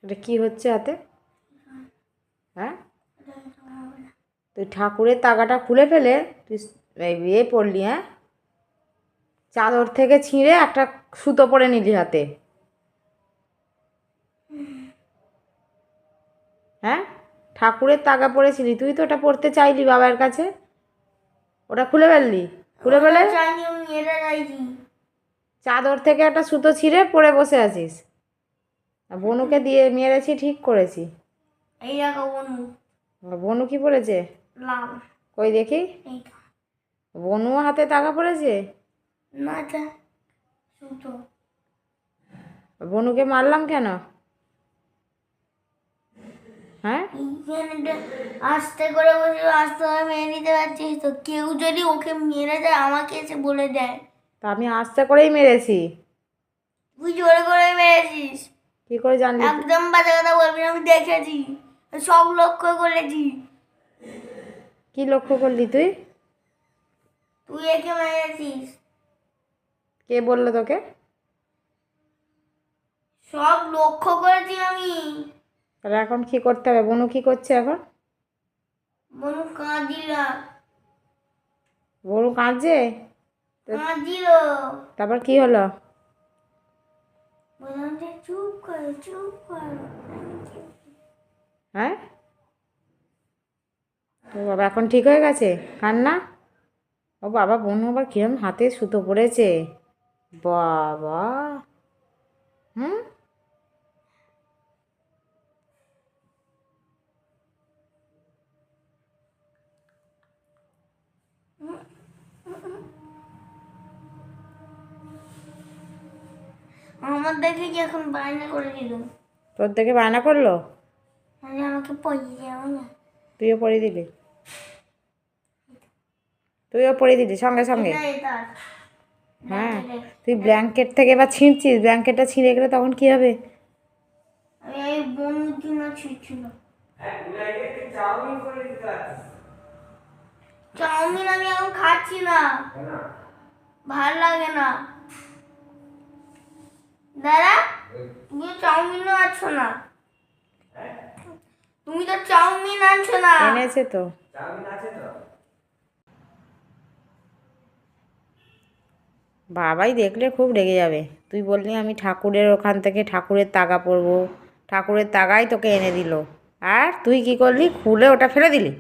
এটা কি হচ্ছে হাতে? হ্যাঁ, তুই ঠাকুরের তাগাটা খুলে ফেলে তুই ইয়ে পড়লি, হ্যাঁ, চাদর থেকে ছিঁড়ে একটা সুতো পরে নিলি হাতে। হ্যাঁ, ঠাকুরের তাগা পড়েছিলি তুই, তো ওটা পড়তে চাইলি বাবার কাছে, ওটা খুলে ফেললি, খুলে ফেলে চাদর থেকে একটা সুতো ছিঁড়ে পরে বসে আছিস। বনুকে দিয়ে মেরেছি, ঠিক করেছি। এই দেখো বনু। বনু কি পড়েছে? লাল। কই দেখি। বনুও হাতে তাগা পড়েছে? না, সুতো। বনুকে মারলাম কেন? হ্যাঁ, আস্তে করে বসে আস্তে করে মেরে নিতে পারছিস তো? কেউ যদি ওকে মেরে দেয় আমাকে এসে বলে দেয়। তা আমি আস্তে করেই মেরেছি। তুই জোরে করে মেরেছিস। কি করে জানলি? একদম বাজে কথা বলবি না, আমি দেখেছি, সব লক্ষ্য করেছি। কি লক্ষ্য করলি তুই? তুই একে মেরেছিস। কে বললো তোকে? সব লক্ষ্য করেছি আমি। তাহলে এখন কি করতে হবে? বনু কি করছে এখন? বনু কাঁদিলা। বনু কাঁদছে? কাঁদিল। তারপর কি হলো? বললাম যে চুপ কর, চুপ কর। হ্যাঁ, তো বাবা এখন ঠিক হয়ে গেছে কান্না? ও বাবা, বনু আবার কিরম হাতে সুতো পড়েছে বাবা। হুম, আমার দেখে কি এখন বায়না করে দিল? তোর দেখে বায়না করলো? আমাকে পড়িয়ে যাও না। তুইও পড়িয়ে দিলি? তুইও পড়িয়ে দিলি সঙ্গে সঙ্গে? হ্যাঁ, তুই ব্ল্যাঙ্কেট থেকে এবার ছিঁড়ছিস, ব্ল্যাঙ্কেটটা ছিঁড়ে গেলে তখন কি হবে? এই বনুর জন্য ছিঁড়ছিল। চাউমিন আমি এখন খাচ্ছি না, ভাল লাগে না। দাদা, তুমি চাউমিন আনছো না? তুমি তো চাউমিন আনছো না। এনেছে তো। বাবাই দেখলে খুব রেগে যাবে। তুই বললি আমি ঠাকুরের ওখান থেকে ঠাকুরের তাগা পরবো, ঠাকুরের তাগাই তোকে এনে দিল, আর তুই কি করলি? খুলে ওটা ফেলে দিলি।